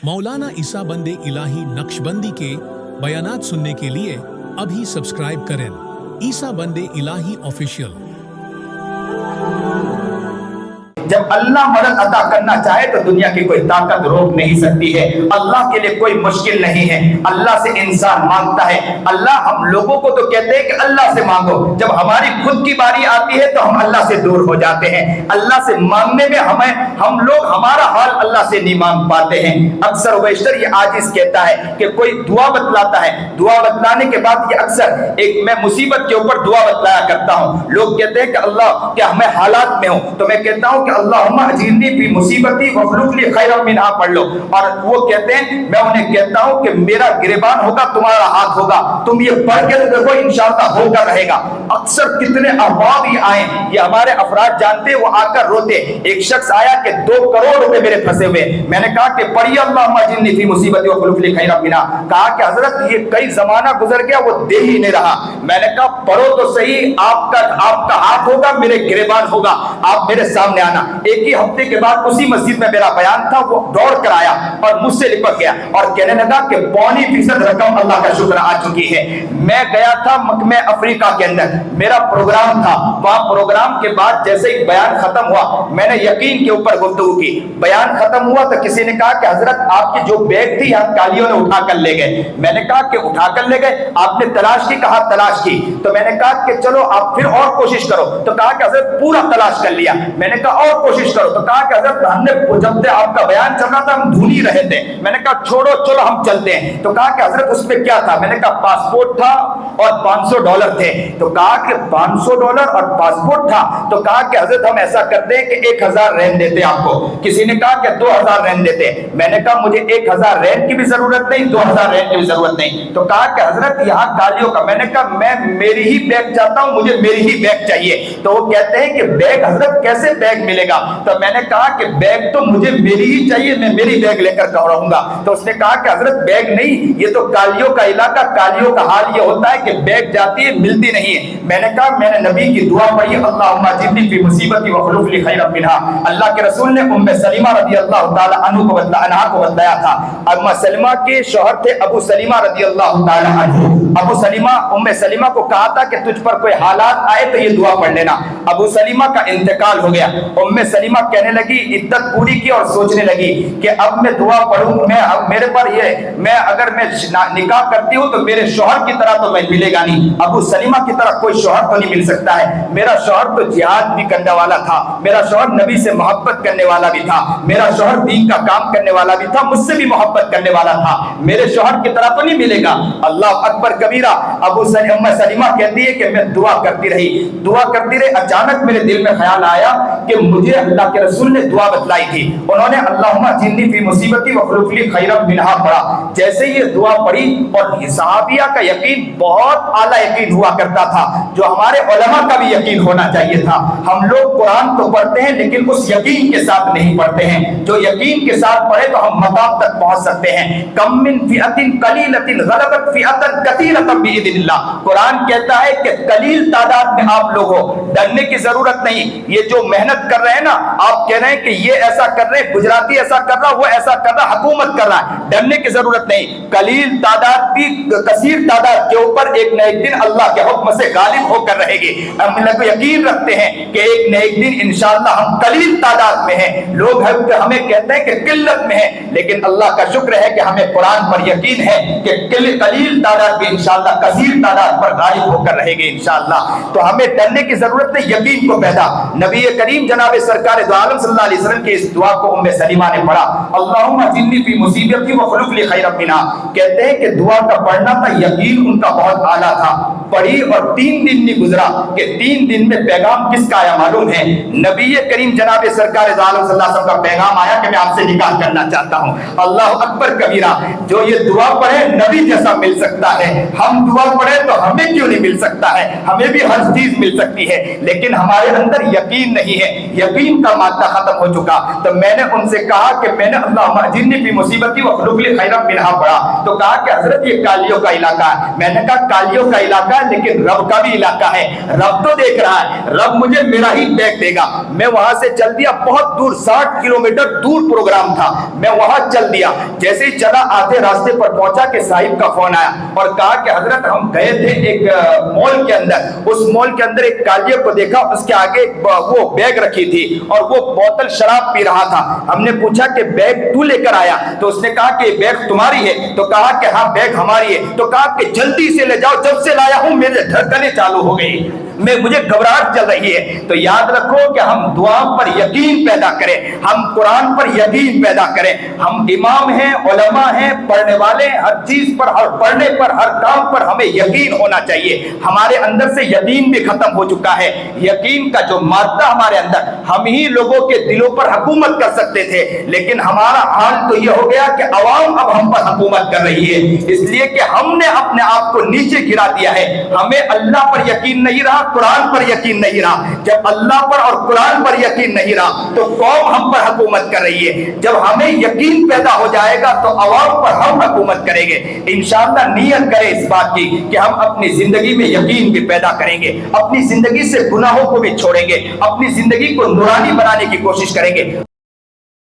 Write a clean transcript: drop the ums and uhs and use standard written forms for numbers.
मौलाना ईसा बंदे इलाही नक्शबंदी के बयानात सुनने के लिए अभी सब्सक्राइब करें ईसा बंदे इलाही ऑफिशियल। जब अल्लाह मदद अता करना चाहे तो दुनिया की कोई ताकत रोक नहीं सकती है। अल्लाह के लिए कोई मुश्किल नहीं है। अल्लाह से इंसान मांगता है। अल्लाह हम लोगों को तो कहते हैं कि अल्लाह से मांगो, जब हमारी खुद की बारी आती है तो हम अल्लाह से दूर हो जाते हैं। अल्लाह से मांगने में हम लोग हमारा हाल अल्लाह से नहीं मांग पाते हैं। अक्सर बेशतर ये आजिज कहता है कि कोई दुआ बतलाता है, दुआ बतलाने के बाद ये अक्सर एक मैं मुसीबत के ऊपर दुआ बतलाया करता हूँ। लोग कहते हैं कि अल्लाह क्या मैं हालात में हूँ, तो मैं कहता हूँ कि अल्लाहुम्मा अजीरनी फी मुसीबती वखलुक ली खैरम मिनहा पढ़ लो। और वो कहते हैं, मैं उन्हें कहता हूं कि मेरा गिरबान होगा, तुम्हारा हाथ होगा, तुम ये पढ़ के देखो इंशाअल्लाह होगा रहेगा। अक्सर कितने अहबाब ये आए, ये हमारे अफराद जानते, वो आकर रोते। एक शख्स आया कि 2 करोड़ रुपए मेरे फंसे हुए। मैंने कहा कि पढ़िए अल्लाहुम्मा अजीरनी फी मुसीबती वखलुक ली खैरम मिनहा। कहा कि हजरत ये कई जमाना गुजर गया, वो दे ही नहीं रहा। मैंने कहा पढ़ो तो सही, आपका हाथ होगा, मेरे गिरबान होगा, आप मेरे सामने आना। एक ही हफ्ते के बाद उसी मस्जिद में मेरा बयान था, वो दौड़ कर आया और मुझसे लिपट गया और कहने लगा कि 2.25% रकम अल्लाह का शुक्र आ चुकी है। मैं गया था मकमे अफ्रीका के अंदर, मेरा प्रोग्राम था। वहां प्रोग्राम के बाद जैसे ही बयान खत्म हुआ, मैंने यकीन के ऊपर गुफ्तगू की। बयान खत्म हुआ तो किसी ने कहा कि हजरत आपकी जो बैग थी यहाँ कालियों ने उठा कर ले गए। मैंने कहा कि उठा कर ले गए, आपने तलाश की? कहा तलाश की। तो मैंने कहा कि चलो आप फिर और कोशिश करो। तो कहा कि हजरत पूरा तलाश कर लिया। मैंने कहा और कोशिश करो। तो कहा कि हजरत हमने जब से आपका बयान चल रहा था हम ढूंढ ही रहे थे। मैंने कहा छोड़ो चलो हम चलते हैं। तो कहा कि हजरत उसमें क्या था? मैंने कहा पासपोर्ट था और $500 थे। तो कहा कि $500 और पासपोर्ट था। तो कहा कि हजरत हम ऐसा करते हैं कि 1000 रैन देते आपको। किसी ने कहा कि 2000 रैन देते। मैंने कहा मुझे 1000 रैन की भी जरूरत नहीं, 2000 रैन की भी जरूरत नहीं। तो कहा कि हजरत यहाँ गालियों का। मैंने कहा मैं मेरी ही बैग चाहता हूँ, मुझे मेरी ही बैग चाहिए। तो वो कहते हैं कि बैग हजरत कैसे बैग मिलेगा? तो मैंने कहा कि बैग तो मुझे मेरी ही चाहिए, मैं मेरी बैग लेकर रहूंगा। तो उसने कहा कि हजरत बैग नहीं, ये तो कालियों का इलाका, कालियों का हाल ये होता है कि बैग जाती है मिलती नहीं है। मैंने कहा मैंने नबी की दुआ पढ़ी, अल्लाहुम्मा अजीरनी फी मुसीबती वखलुक ली खैरम मिनहा। अल्लाह के रसूल ने उम्मे सलीमा रदियल्लाहु ताला अन्हा को बताया था। उम्मे सलीमा के शौहर थे अबू सलीमा रदियल्लाहु ताला अन्हु। अबू सलीमा उम्मे सलीमा को कहा था कि तुझ पर कोई हालात आए तो ये दुआ पढ़ लेना। अबू सलीमा का इंतकाल हो गया। उम्मे सलीमा कहने लगी, इद्दत पूरी की और सोचने लगी कि अब मैं दुआ पढ़ूं, मैं अब मेरे पर ये अगर मैं निकाह करती हूं तो मेरे शौहर की तरह तो मैं मिलेगा नहीं, अबू सलीमा की तरह कोई शौहर तो नहीं मिल सकता है। मेरा शौहर तो जिहाद भी करने वाला था, मेरा शौहर नबी से मोहब्बत करने वाला भी था, मेरा शौहर दीन का काम करने वाला भी था, मुझसे भी मोहब्बत करने वाला था, मेरे शौहर की तरह तो नहीं मिलेगा। अल्लाह अकबर कबीरा। अबू सलीमा कहती है कि मैं दुआ करती रही। अचानक मेरे दिल में ख्याल आया कि मुझे अल्लाह के रसूल ने दुआ बतलाई थी। उन्होंने अल्लाहुम्मा अजीरनी फी मुसीबती वखलुक ली खैरम मिनहा पढ़ा। जैसे ये दुआ पढ़ी और सहाबिया का यकीन बहुत आला यकीन हुआ करता था, जो हमारे उलमा का भी यकीन होना चाहिए था। हम लोग कुरान तो पढ़ते हैं लेकिन उस यकीन के साथ नहीं पढ़ते हैं। जो यकीन के साथ पढ़े तो हम मकाम तक पहुंच सकते हैं। कम मिन फिअतिन कलीलतिन गलबत फिअतन कसीरतन बिइज़्निल्लाह। कुरान कहता है कि कलील तादाद में आप लोग हो, डरने की जरूरत नहीं। ये जो मेहनत कर रहे हैं ना, आप कह रहे हैं कि ये ऐसा कर रहे हैं, गुजराती ऐसा कर रहा, वो ऐसा कर रहा, हुकूमत कर रहा है, डरने की जरूरत नहीं। कलील तादाद भी कसीर तादाद के ऊपर एक न एक दिन अल्लाह के हुक्म से गालिब होकर रहेगी। हम लोग यकीन रखते हैं कि एक न एक दिन इंशाअल्लाह हम कलील तादाद में हैं। लोग हमें कहते हैं कि किल्लत में है, लेकिन अल्लाह का शुक्र है कि हमें कुरान पर यकीन है कि कलील तादाद भी इंशाअल्लाह कसीर तादाद पर गालिब होकर रहेगी इंशाअल्लाह। तो हमें डरने की जरूरत नहीं, यकीन को पैदा। नबी करीम जनाब सरकार दो आलम सल्लल्लाहु अलैहि वसल्लम की इस दुआ को उम्मे सलीमा ने पढ़ा, अल्लाहुम्मा अजीरनी फी मुसीबती वखलुक ली खैरम मिनहा। कहते हैं कि दुआ का पढ़ना था, यकीन उनका बहुत आला था। पढ़ी और 3 दिन नहीं गुजरा कि 3 दिन में पैगाम किसका आया मालूम है? नबी करीम जनाब सरकार दो आलम सल्लल्लाहु अलैहि वसल्लम का पैगाम आया कि मैं आपसे निकाह करना चाहता हूं। अल्लाह अकबर कबीरा। जो ये दुआ पढ़े नबी जैसा मिल सकता है, हम दुआ पढ़े तो हमें क्यों नहीं मिल सकता है? हमें भी हर चीज मिल सकती है, लेकिन हमारे अंदर यकीन नहीं है, यकीन का मादा खत्म हो चुका। तो मैंने उनसे कहा कि मैंने अल्लाहुम्मा अजीरनी फी मुसीबती वखलुक ली खैरम मिनहा पढ़ा। तो कहा कि हजरत ये कालियों का इलाका है। मैंने कहा कालियों का इलाका رہا ہے لیکن رب کا بھی علاقہ ہے، رب تو دیکھ رہا ہے، رب مجھے میرا ہی بیگ دے گا۔ میں وہاں سے چل دیا، بہت دور 60 کلومیٹر دور پروگرام تھا، میں وہاں چل دیا۔ جیسے ہی چلا آتے راستے پر پہنچا کہ صاحب کا فون آیا اور کہا کہ حضرت ہم گئے تھے ایک مال کے اندر، اس مال کے اندر ایک کالیے کو دیکھا، اس کے آگے وہ بیگ رکھی تھی اور وہ بوتل شراب پی رہا تھا۔ ہم نے پوچھا کہ بیگ تو لے کر آیا؟ تو اس نے کہا کہ بیگ تمہاری ہے؟ تو کہا کہ ہاں بیگ ہماری ہے۔ تو کہا کہ جلدی سے لے جاؤ، جب سے لایا ہوں میرے دھڑکنیں چالو ہو گئی، مجھے گھبراہٹ چل رہی ہے۔ تو یاد رکھو کہ ہم دعا پر یقین پیدا کریں، ہم قرآن پر یقین پیدا کریں۔ ہم امام ہیں، علماء ہیں، پڑھنے والے، ہر چیز پر، ہر پڑھنے پر، ہر کام پر ہمیں یقین ہونا چاہیے۔ ہمارے اندر سے یقین بھی ختم ہو چکا ہے۔ یقین کا جو مادہ ہمارے اندر، ہم ہی لوگوں کے دلوں پر حکومت کر سکتے تھے، لیکن ہمارا حال تو یہ ہو گیا کہ عوام اب ہم پر حکومت کر رہی ہے، اس لیے کہ ہم نے اپنے آپ کو نیچے گرا دیا ہے۔ ہمیں اللہ پر یقین نہیں رہا، قرآن پر یقین نہیں رہا۔ جب اللہ پر اور قرآن پر یقین نہیں رہا تو قوم ہم پر حکومت کر رہی ہے۔ جب ہمیں یقین پیدا ہو جائے گا تو عوام پر ہم حکومت کریں گے۔ انشاءاللہ نیت کریں اس بات کی کہ ہم اپنی زندگی میں یقین بھی پیدا کریں گے، اپنی زندگی سے گناہوں کو بھی چھوڑیں گے، اپنی زندگی کو نورانی بنانے کی کوشش کریں گے۔